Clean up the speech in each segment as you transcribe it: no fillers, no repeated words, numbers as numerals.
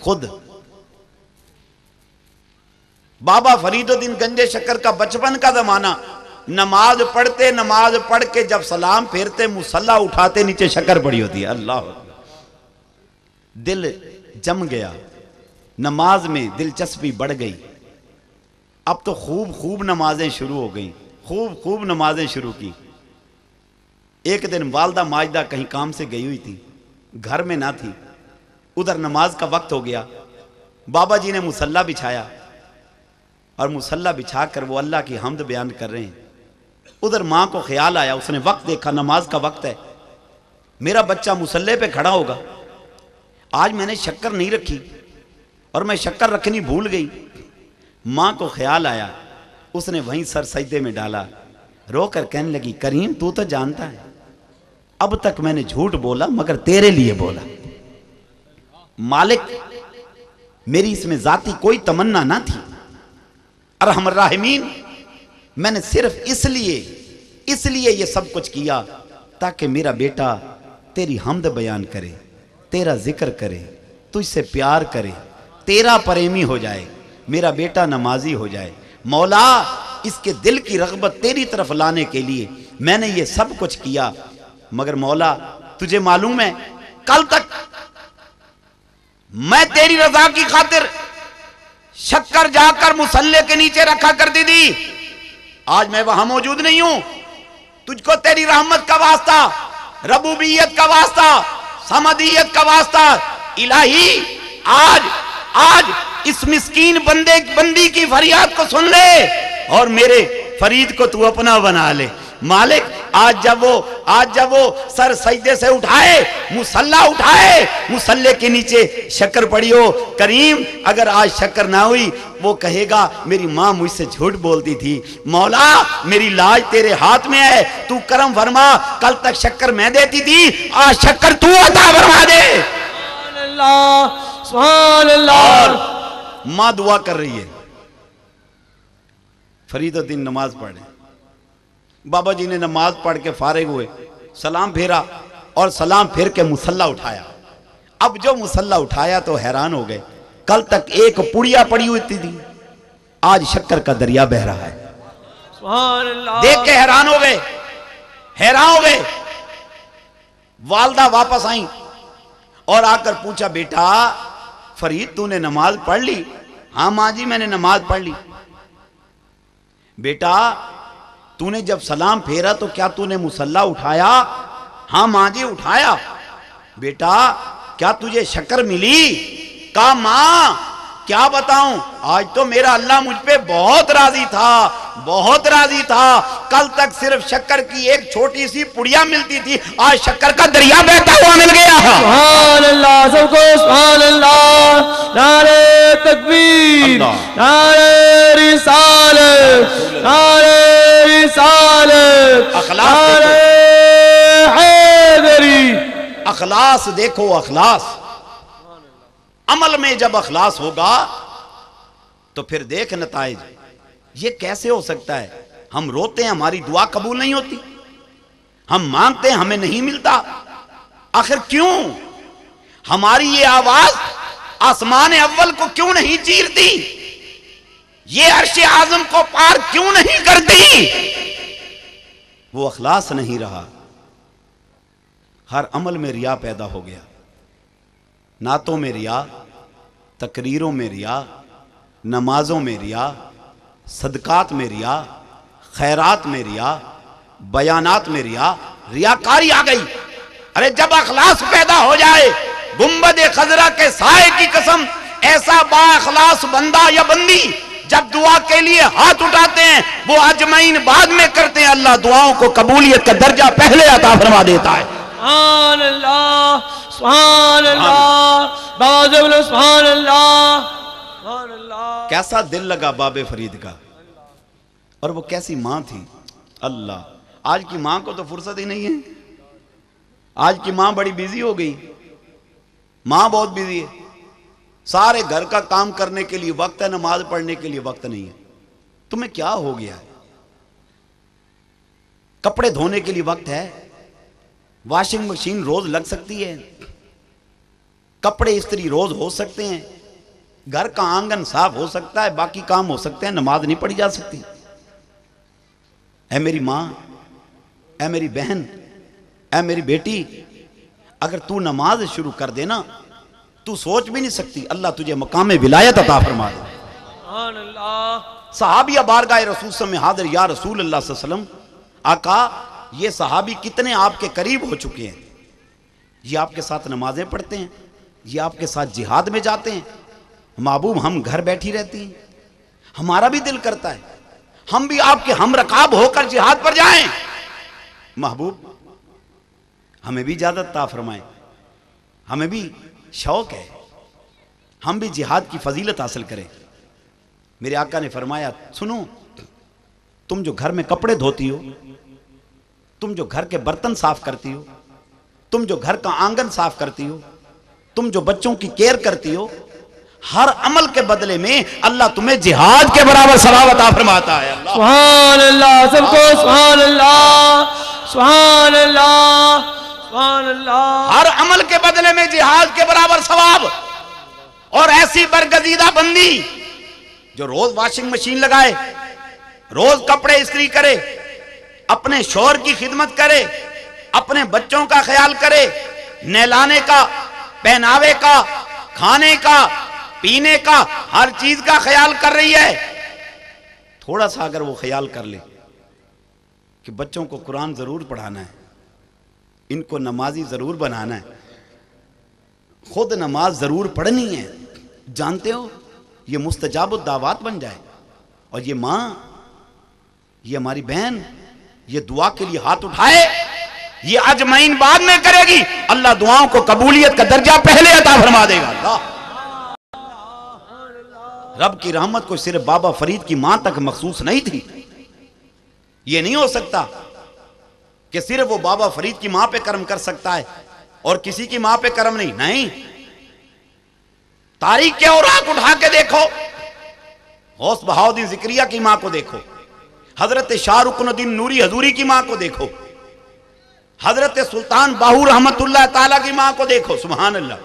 खुद। बाबा फरीदुद्दीन गंजे शक्कर का बचपन का जमाना, नमाज पढ़ते, नमाज पढ़ के जब सलाम फेरते मुसल्ला उठाते नीचे शक्कर पड़ी होती है। अल्लाह, दिल जम गया, नमाज में दिलचस्पी बढ़ गई। अब तो खूब खूब नमाजें शुरू हो गई, खूब खूब नमाजें शुरू की। एक दिन वालदा माजदा कहीं काम से गई हुई थी, घर में ना थी, उधर नमाज का वक्त हो गया। बाबा जी ने मुसल्ला बिछाया और मुसल्ला बिछाकर वो अल्लाह की हम्द बयान कर रहे हैं। उधर माँ को ख्याल आया, उसने वक्त देखा, नमाज का वक्त है, मेरा बच्चा मुसल्ले पे खड़ा होगा। आज मैंने शक्कर नहीं रखी और मैं शक्कर रखनी भूल गई। माँ को ख्याल आया, उसने वहीं सर सजदे में डाला, रोकर कहने लगी, करीम तू तो जानता है अब तक मैंने झूठ बोला मगर तेरे लिए बोला। मालिक, मेरी इसमें जाती कोई तमन्ना ना थी, अरहम राहिमीन, मैंने सिर्फ इसलिए ये सब कुछ किया ताकि मेरा बेटा तेरी हम्द बयान करे, तेरा जिक्र करे, तुझसे प्यार करे, तेरा प्रेमी हो जाए, मेरा बेटा नमाजी हो जाए। मौला, इसके दिल की रग़बत तेरी तरफ लाने के लिए मैंने ये सब कुछ किया। मगर मौला, तुझे मालूम है कल तक मैं तेरी रजा की खातिर शक्कर जाकर मुसल्ले के नीचे रखा करती थी, आज मैं वहां मौजूद नहीं हूं। तुझको तेरी रहमत का वास्ता, रबूबियत का वास्ता, समदियत का वास्ता, इलाही आज इस मिस्कीन बंदी की फरियाद को सुन ले और मेरे फरीद को तू अपना बना ले। मालिक, आज जब वो सर सजदे से उठाए, मुसल्ला उठाए, मुसल्ले के नीचे शक्कर पड़ी हो, करीम अगर आज शक्कर ना हुई वो कहेगा मेरी माँ मुझसे झूठ बोलती थी। मौला, मेरी लाज तेरे हाथ में है, तू करम फरमा, कल तक शक्कर मैं देती थी, आज शक्कर तू अता फरमा दे। सुभान अल्लाह। माँ दुआ कर रही है, फरीदुद्दीन नमाज पढ़े। बाबा जी ने नमाज पढ़ के फारिग हुए, सलाम फेरा और सलाम फेर के मुसल्ला उठाया। अब जो मुसल्ला उठाया तो हैरान हो गए, कल तक एक पुड़िया पड़ी हुई थी, आज शक्कर का दरिया बह रहा है। सुभान अल्लाह। देख के हैरान हो गए। वालदा वापस आई और आकर पूछा, बेटा फरीद तूने नमाज पढ़ ली? हाँ माँ जी मैंने नमाज पढ़ ली। बेटा तूने जब सलाम फेरा तो क्या तूने मुसल्ला उठाया? हाँ माँ जी उठाया। बेटा क्या तुझे शक्कर मिली? कहा माँ क्या बताऊं, आज तो मेरा अल्लाह मुझ पे बहुत राजी था। कल तक सिर्फ शक्कर की एक छोटी सी पुड़िया मिलती थी, आज शक्कर का दरिया बहता हुआ मिल गया। सुभान अल्लाह, सबको सुभान अल्लाह। नारे तकबीर, नारे रिसालत, नारे रिसालत, नारे हैदरी। अखलास देखो, अखलास अमल में जब अखलास होगा तो फिर देख नताइज। ये कैसे हो सकता है? हम रोते हैं हमारी दुआ कबूल नहीं होती, हम मांगते हैं हमें नहीं मिलता, आखिर क्यों? हमारी ये आवाज आसमान अव्वल को क्यों नहीं चीरती? ये अर्श आजम को पार क्यों नहीं करती? वो अखलास नहीं रहा। हर अमल में रिया पैदा हो गया, नातों में रिया, तकरीरों में रिया, नमाजों में रिया, सदकात में रिया, खैरात में रिया, बयानात में रिया, रियाकारी आ गई। अरे जब अखलास पैदा हो जाए, गुंबद खजरा के साए की कसम, ऐसा बाअखलास बंदा या बंदी जब दुआ के लिए हाथ उठाते हैं वो अजमईन बाद में करते हैं, अल्लाह दुआओं को कबूलियत का दर्जा पहले अता फरमा देता है। सुभान अल्लाह, सुभान अल्लाह, सुभान अल्लाह, सुभान अल्लाह। कैसा दिल लगा बाबे फरीद का, और वो कैसी माँ थी। अल्लाह, आज की माँ को तो फुर्सत ही नहीं है। आज की माँ बड़ी बिजी हो गई, माँ बहुत बिजी है। सारे घर का काम करने के लिए वक्त है, नमाज पढ़ने के लिए वक्त नहीं है। तुम्हें क्या हो गया है? कपड़े धोने के लिए वक्त है, वॉशिंग मशीन रोज लग सकती है, कपड़े इस्त्री रोज हो सकते हैं, घर का आंगन साफ हो सकता है, बाकी काम हो सकते हैं, नमाज नहीं पढ़ी जा सकती। ऐ मेरी माँ, ऐ मेरी बहन, ऐ मेरी बेटी, अगर तू नमाज शुरू कर देना, तू सोच भी नहीं सकती अल्लाह तुझे मकाम विलायत अता फरमा दे। सहाबिया बारगाह रसूल में हाजिर, या रसूल अल्लाह सल्लल्लाहु अलैहि वसल्लम, आका ये सहाबी कितने आपके करीब हो चुके हैं, ये आपके साथ नमाजें पढ़ते हैं, ये आपके साथ जिहाद में जाते हैं, महबूब हम घर बैठी रहती हैं, हमारा भी दिल करता है हम भी आपके हम रकाब होकर जिहाद पर जाएं। महबूब हमें भी इजाजत ता फरमाएं, हमें भी शौक है हम भी जिहाद की फजीलत हासिल करें। मेरे आका ने फरमाया, सुनो, तुम जो घर में कपड़े धोती हो, तुम जो घर के बर्तन साफ करती हो, तुम जो घर का आंगन साफ करती हो, तुम जो बच्चों की केयर करती हो, हर अमल के बदले में अल्लाह तुम्हें जिहाद के बराबर सवाब अता फरमाता है। सुभान अल्लाह, सबको सुभान अल्लाह, सुभान अल्लाह, सुभान अल्लाह। हर अमल के बदले में जिहाद के बराबर सवाब। और ऐसी बरगजीदा बंदी जो रोज वॉशिंग मशीन लगाए, रोज कपड़े इस्त्री करे, अपने शौहर की खिदमत करे, अपने बच्चों का ख्याल करे, नहलाने का, पहनावे का, खाने का, पीने का, हर चीज का ख्याल कर रही है। थोड़ा सा अगर वो ख्याल कर ले कि बच्चों को कुरान जरूर पढ़ाना है, इनको नमाजी जरूर बनाना है, खुद नमाज जरूर पढ़नी है, जानते हो ये मुस्तजाबुद दावत बन जाए। और ये मां, ये हमारी बहन, ये दुआ के लिए हाथ उठाए, ये अजमैन बाद में करेगी, अल्लाह दुआओं को कबूलियत का दर्जा पहले अता फरमा देगा। अल्लाह रब की रहमत को सिर्फ बाबा फरीद की मां तक मखसूस नहीं थी। यह नहीं हो सकता कि सिर्फ वो बाबा फरीद की मां पे कर्म कर सकता है और किसी की मां पे कर्म नहीं। नहीं, तारीख के औराक उठा के देखो, गौस बहाउद्दीन जिक्रिया की मां को देखो, हजरत शाहरुखुद्दीन नूरी हजूरी की मां को देखो, हजरत सुल्तान बाहू रहमतुल्लाह ताला की मां को देखो, सुभान अल्लाह,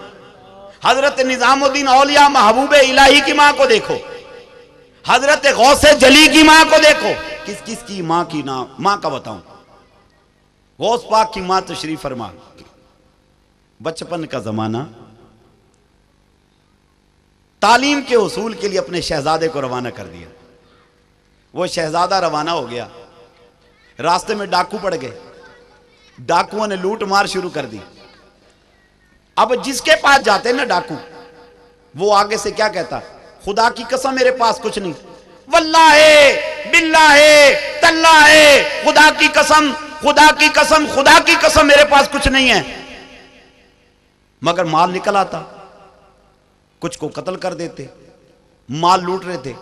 हजरत निजामुद्दीन औलिया महबूब इलाही की मां को देखो, हजरत गौसे जली की मां को देखो। किस किस की मां की नाम मां का बताऊं? गौस पाक की मां तशरीफ फरमा। बचपन का जमाना, तालीम के उसूल के लिए अपने शहजादे को रवाना कर दिया। वो शहजादा रवाना हो गया, रास्ते में डाकू पड़ गए, डाकुओं ने लूट मार शुरू कर दी। अब जिसके पास जाते ना डाकू, वो आगे से क्या कहता, खुदा की कसम मेरे पास कुछ नहीं, वल्लाहे बिल्लाहे तल्लाहे, खुदा की कसम, खुदा की कसम, खुदा की कसम मेरे पास कुछ नहीं है। मगर माल निकल आता, कुछ को कत्ल कर देते, माल लूट रहे थे।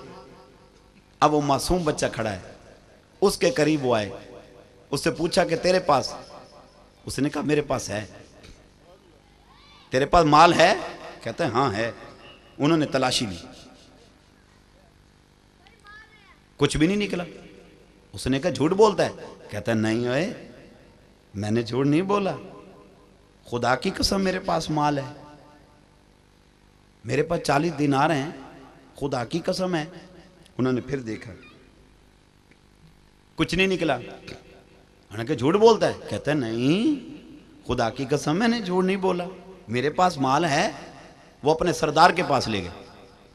अब वो मासूम बच्चा खड़ा है, उसके करीब वो आए, उससे पूछा कि तेरे पास? उसने कहा मेरे पास है। तेरे पास माल है? कहते हैं हाँ है। उन्होंने तलाशी ली, कुछ भी नहीं निकला। उसने कहा झूठ बोलता है? कहता है नहीं ओए, मैंने झूठ नहीं बोला, खुदा की कसम मेरे पास माल है, मेरे पास 40 दिनार हैं, खुदा की कसम है। उन्होंने फिर देखा, कुछ नहीं निकला। उन्होंने कहा झूठ बोलता है? कहता है नहीं, खुदा की कसम मैंने झूठ नहीं बोला, मेरे पास माल है। वो अपने सरदार के पास ले गए।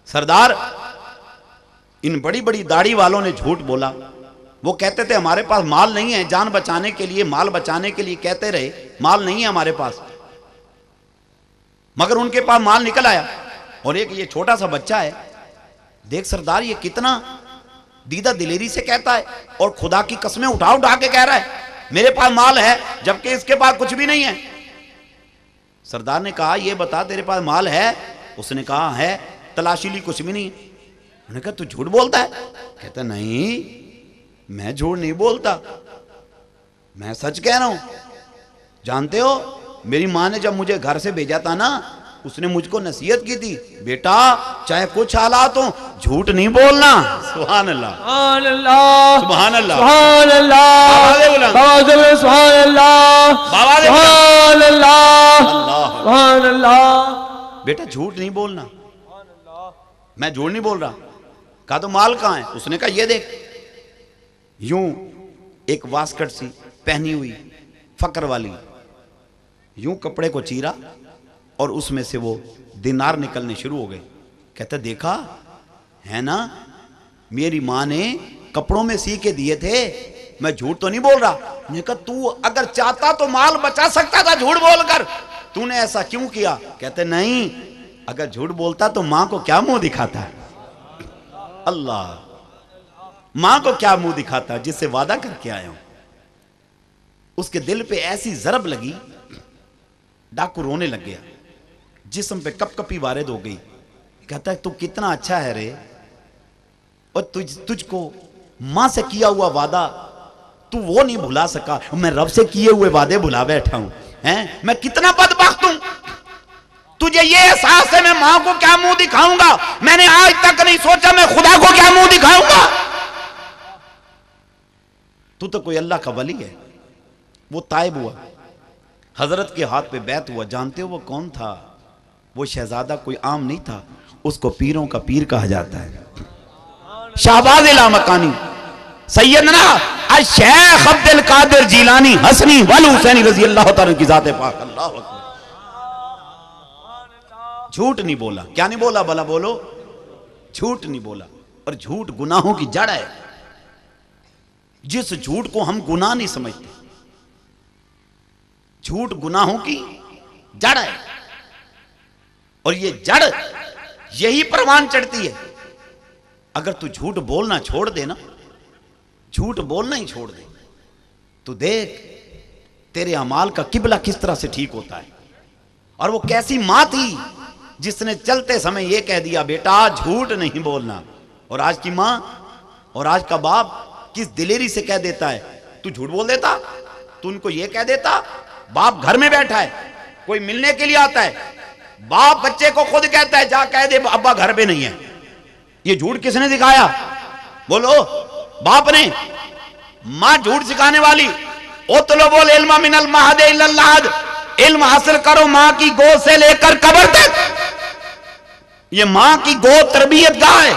सरदार, इन बड़ी बड़ी दाढ़ी वालों ने झूठ बोला। वो कहते थे हमारे पास माल नहीं है, जान बचाने के लिए, माल बचाने के लिए कहते रहे माल नहीं है हमारे पास, मगर उनके पास माल निकल आया। और एक ये छोटा सा बच्चा है, देख सरदार ये कितना दीदा दिलेरी से कहता है और खुदा की कसमें उठा उठा के कह रहा है मेरे पास माल है, जबकि इसके पास कुछ भी नहीं है। सरदार ने कहा ये बता तेरे पास माल है? उसने कहा है, तलाशी ली, कुछ भी नहीं। उन्होंने कहा तू झूठ बोलता है? कहता नहीं, मैं झूठ नहीं बोलता, मैं सच कह रहा हूं। जानते हो मेरी मां ने जब मुझे घर से भेजा था ना, उसने मुझको नसीहत की थी, बेटा चाहे कुछ हालात हो झूठ नहीं बोलना। सुभान अल्लाह, सुभान अल्लाह, सुभान अल्लाह, सुभान अल्लाह, सुभान अल्लाह, सुभान अल्लाह। बेटा झूठ नहीं बोलना। मैं झूठ नहीं बोल रहा। कहा तो माल कहाँ है? उसने कहा ये देख। यूं एक वास्कट सी पहनी हुई फकर वाली, यूं कपड़े को चीरा और उसमें से वो दिनार निकलने शुरू हो गए। कहता देखा है ना, मेरी माँ ने कपड़ों में सी के दिए थे, मैं झूठ तो नहीं बोल रहा। मैंने कहा तू अगर चाहता तो माल बचा सकता था झूठ बोलकर, तूने ऐसा क्यों किया? कहते नहीं, अगर झूठ बोलता तो मां को क्या मुंह दिखाता है? अल्लाह, मां को क्या मुंह दिखाता जिससे वादा करके आया हूं। उसके दिल पे ऐसी जरब लगी, डाकू रोने लग गया, जिस्म पे कपकपी वारिद हो गई। कहता है तू कितना अच्छा है रे, और तुझको मां से किया हुआ वादा तू वो नहीं भुला सका, मैं रब से किए हुए वादे भुला बैठा हूं। हैं, मैं कितना बदबख्त हूं। तुझे ये एहसास है मैं मां को क्या मुंह दिखाऊंगा? मैंने आज तक नहीं सोचा मैं खुदा को क्या मुंह दिखाऊंगा। तू तो कोई अल्लाह का वली है। वो ताइब हुआ, हजरत के हाथ पे बैत हुआ। जानते हो वो कौन था? वो शहजादा कोई आम नहीं था, उसको पीरों का पीर कहा जाता है। शाहबाज लामकानी सैयदना शेख अब्दुल कादिर जीलानी हसनी वल हुसैनी रजी अल्लाह तआला की जात पाक। अल्लाह अकबर। झूठ नहीं बोला। क्या नहीं बोला? भला बोलो। झूठ नहीं बोला। और झूठ गुनाहों की जड़ है। जिस झूठ को हम गुनाह नहीं समझते, झूठ गुनाहों की जड़ है। और ये जड़ यही परवान चढ़ती है। अगर तू झूठ बोलना छोड़ दे ना, झूठ बोलना ही छोड़ दे, तो देख तेरे अमाल का किबला किस तरह से ठीक होता है। और वो कैसी मां थी जिसने चलते समय ये कह दिया बेटा झूठ नहीं बोलना। और आज की मां और आज का बाप किस दिलेरी से कह देता है तू झूठ बोल देता, तू उनको ये कह देता। बाप घर में बैठा है, कोई मिलने के लिए आता है, बाप बच्चे को खुद कहता है जा कह दे अब्बा घर पे नहीं है। ये झूठ किसने सिखाया? बोलो, बाप ने। मां झूठ सिखाने वाली। उतलबुल इल्म मिनल महद इलल लहद, इल्म हासिल करो मां की गोद से लेकर कब्र तक। ये मां की गोद तरबियत गाह है।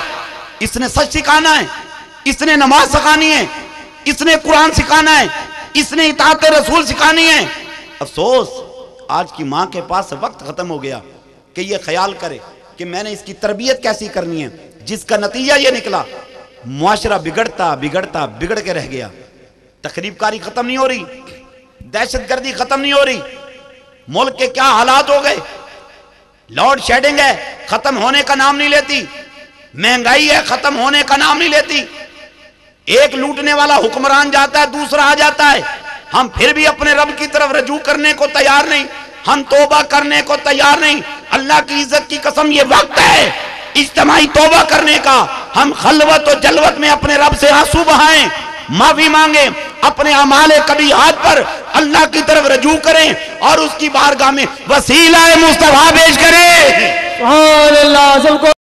इसने सच सिखाना है, इसने नमाज सिखानी है, इसने कुरान सिखाना है, इसने इताअत रसूल सिखानी है। अफसोस आज की मां के पास वक्त खत्म हो गया कि ये ख्याल करे कि मैंने इसकी तरबियत कैसी करनी है, जिसका नतीजा ये निकला मुआशरा बिगड़ता बिगड़ता बिगड़ के रह गया। तकरीबकारी खत्म नहीं हो रही, दहशतगर्दी खत्म नहीं हो रही, मुल्क के क्या हालात हो गए। लोड शेडिंग है, खत्म होने का नाम नहीं लेती। महंगाई है, खत्म होने का नाम नहीं लेती। एक लूटने वाला हुक्मरान जाता है, दूसरा आ जाता है। हम फिर भी अपने रब की तरफ रजू करने को तैयार नहीं, हम तौबा करने को तैयार नहीं। अल्लाह की इज्जत की कसम, ये वक्त है इज्तिमाई तौबा करने का। हम खलवत और जलवत में अपने रब से आंसू बहाएं, माफी मांगे, अपने अमाले कभी हाथ पर अल्लाह की तरफ रजू करें और उसकी बारगाह में वसीला मुस्तफा पेश करें। सुभान अल्लाह। सबको